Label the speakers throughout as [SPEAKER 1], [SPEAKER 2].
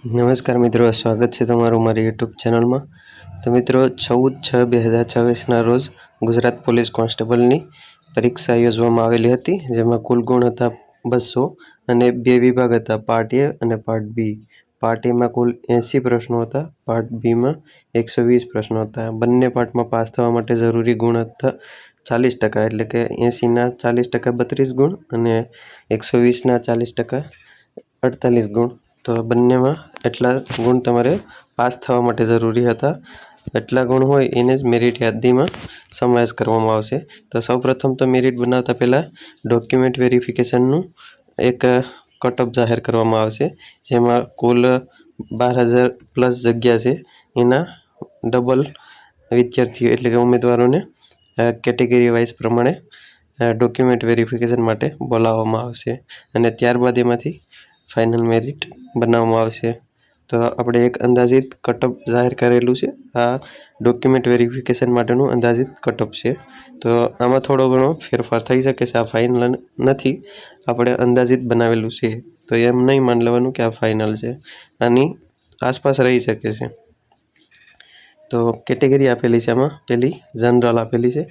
[SPEAKER 1] નમસ્કાર મિત્રો, સ્વાગત છે તમારું મારી યુટ્યુબ ચેનલમાં। તો મિત્રો 14/6/2024ના રોજ ગુજરાત પોલીસ કોન્સ્ટેબલની પરીક્ષા યોજવામાં આવેલી હતી, જેમાં કુલ ગુણ હતા 200 અને 2 વિભાગ હતા, પાર્ટ એ અને પાર્ટ બી। પાર્ટ એમાં કુલ 80 પ્રશ્નો હતા, પાર્ટ બીમાં 120 પ્રશ્નો હતા। બંને પાર્ટમાં પાસ થવા માટે જરૂરી ગુણ હતા 40%, એટલે કે 80ના 40% 32 ગુણ અને 120ના 40% 48 ગુણ। તો બંનેમાં એટલા ગુણ તમારે પાસ થવા માટે જરૂરી હતા। એટલા ગુણ હોય એને જ મેરિટ યાદીમાં સમાવેશ કરવામાં આવશે। તો સૌપ્રથમ તો મેરિટ બનાવતા પહેલાં ડોક્યુમેન્ટ વેરિફિકેશનનું એક કટઓફ જાહેર કરવામાં આવશે, જેમાં કુલ 12,000 પ્લસ જગ્યા છે, એના ડબલ વિદ્યાર્થીઓ એટલે કે ઉમેદવારોને કેટેગરી વાઇઝ પ્રમાણે ડોક્યુમેન્ટ વેરિફિકેશન માટે બોલાવવામાં આવશે અને ત્યારબાદ એમાંથી ફાઇનલ મેરિટ બનાવવામાં આવશે। તો આપણે એક અંદાજિત કટઓફ જાહેર કરેલું છે, આ ડોક્યુમેન્ટ વેરિફિકેશન માટેનું અંદાજિત કટઓફ છે। તો આમાં થોડો ઘણો ફેરફાર થઈ શકે છે, આ ફાઇનલ નથી, આપણે અંદાજિત બનાવેલું છે, તો એમ નહીં માની લેવાનું કે આ ફાઇનલ છે, આની આસપાસ રહી શકે છે। તો કેટેગરી આપેલી છે, આમાં પહેલી જનરલ આપેલી છે,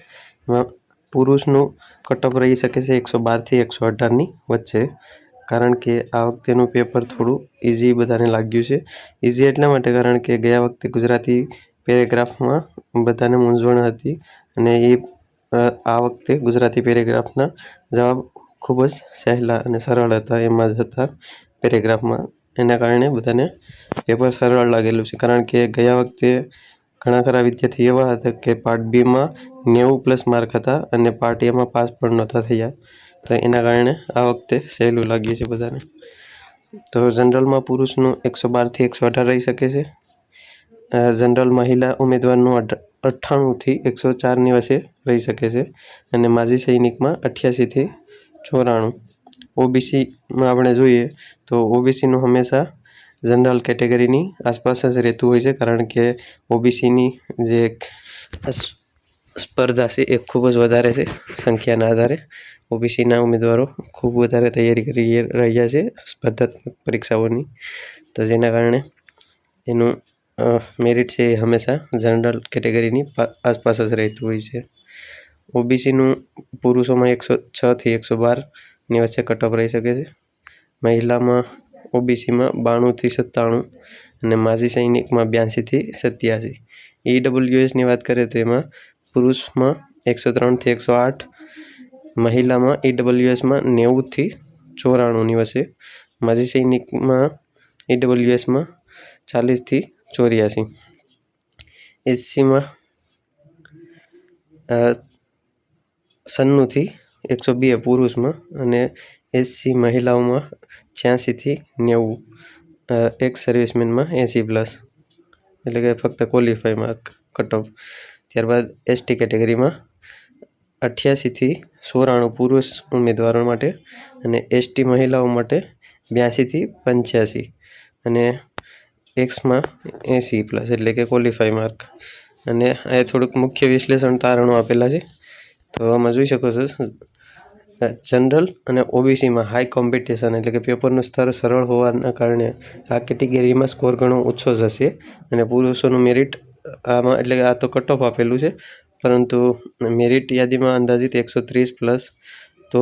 [SPEAKER 1] એમાં પુરુષનું કટઓફ રહી શકે છે 112થી 118ની વચ્ચે, કારણ કે આ વખતેનું પેપર થોડું ઇઝી બધાને લાગ્યું છે। ઇઝી એટલા માટે કારણ કે ગયા વખતે ગુજરાતી પેરેગ્રાફમાં બધાને મૂંઝવણ હતી અને આ વખતે ગુજરાતી પેરેગ્રાફના જવાબ ખૂબ જ સહેલા અને સરળ હતા, એમાં જ હતા પેરેગ્રાફમાં, એના કારણે બધાને પેપર સરળ લાગેલું છે। કારણ કે ગયા વખતે ઘણા ખરા વિદ્યાર્થી એવા હતા કે પાર્ટ બીમાં 90+ માર્ક હતા અને પાર્ટ એમાં પાસ પણ નહોતા થયા, તો એના કારણે આ વખતે સહેલું લાગ્યું છે બધાને। તો જનરલમાં પુરુષનું 112થી 118 રહી શકે છે, જનરલ મહિલા ઉમેદવારનું 98થી 104ની વચ્ચે રહી શકે છે અને માજી સૈનિકમાં 88થી 94। ઓબીસીમાં આપણે જોઈએ તો ઓબીસીનું હંમેશા જનરલ કેટેગરીની આસપાસ જ રહેતું હોય છે, કારણ કે ઓબીસીની જે સ્પર્ધા છે એ ખૂબ જ વધારે છે સંખ્યાના આધારે। ઓબીસીના ઉમેદવારો ખૂબ વધારે તૈયારી કરી રહ્યા છે સ્પર્ધાત્મક પરીક્ષાઓની, તો જેના કારણે એનું મેરિટ છે એ હંમેશા જનરલ કેટેગરીની આસપાસ જ રહેતું હોય છે। ઓબીસીનું પુરુષોમાં 106થી 112ની વચ્ચે કટઓફ રહી શકે છે, મહિલામાં ઓબીસીમાં 92થી 97 અને માજી સૈનિકમાં 82થી 87। ઈડબ્લ્યુએસની વાત કરીએ તો એમાં પુરુષમાં 103થી 108, મહિલામાં ઈડબ્લ્યુએસમાં 90થી 94ની વચ્ચે, માજી સૈનિકમાં ઈડબ્લ્યુએસમાં 40થી 84। એસસીમાં 96થી 102 પુરુષમાં અને એસસી મહિલાઓમાં 86થી 90, એક્સ સર્વિસમેનમાં 80+, એટલે કે ફક્ત ક્વોલિફાય માર્ક કટઓફ। ત્યારબાદ એસટી કેટેગરીમાં 88થી 94 પુરુષ ઉમેદવારો માટે અને એસટી મહિલાઓ માટે 82થી 85 અને એક્સમાં 80+, એટલે કે ક્વોલિફાય માર્ક। અને આ થોડુંક મુખ્ય વિશ્લેષણ તારણો આપેલા છે, તો આમાં જોઈ શકો છો જનરલ અને ઓબીસીમાં હાઈ કોમ્પિટિશન, એટલે કે પેપરનું સ્તર સરળ હોવાના કારણે આ કેટેગરીમાં સ્કોર ઘણો ઓછો જશે અને પુરુષોનું મેરિટ આમાં, એટલે કે આ તો કટઓફ આપેલું છે, પરંતુ મેરિટ યાદીમાં અંદાજિત 130+ તો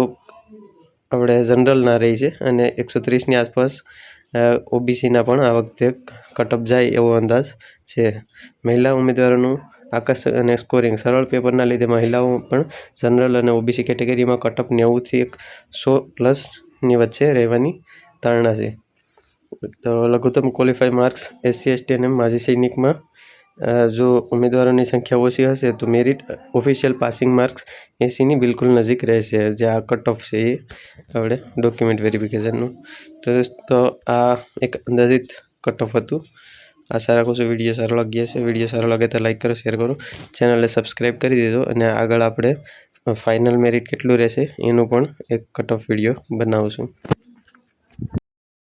[SPEAKER 1] આપણે જનરલના રહી છે અને 130ની આસપાસ ઓબીસીના પણ આ વખતે કટઓફ જાય એવો અંદાજ છે। મહિલા ઉમેદવારોનું આકર્ષક અને સ્કોરિંગ સરળ પેપરના લીધે મહિલાઓ પણ જનરલ અને ઓબીસી કેટેગરીમાં કટઓફ 90થી 100+ની વચ્ચે રહેવાની ધારણા છે। તો લઘુત્તમ ક્વોલિફાય માર્ક્સ એસસી એસટી અને માજી સૈનિકમાં જો ઉમેદવારોની સંખ્યા ઓછી હશે તો મેરિટ ઓફિશિયલ પાસિંગ માર્ક્સ 80ની બિલકુલ નજીક રહેશે, જે આ કટઓફ છે એ આપણે ડોક્યુમેન્ટ વેરિફિકેશનનું। તો આ એક અંદાજિત કટઓફ હતું। આશા રાખું છું વિડીયો સારો લાગ્યો હશે। વિડીયો સારો લાગે તો લાઈક કરો, શેર કરો, ચેનલને સબસ્ક્રાઈબ કરી દેજો અને આગળ આપણે ફાઇનલ મેરિટ કેટલું રહેશે એનું પણ એક કટઓફ વિડીયો બનાવશું।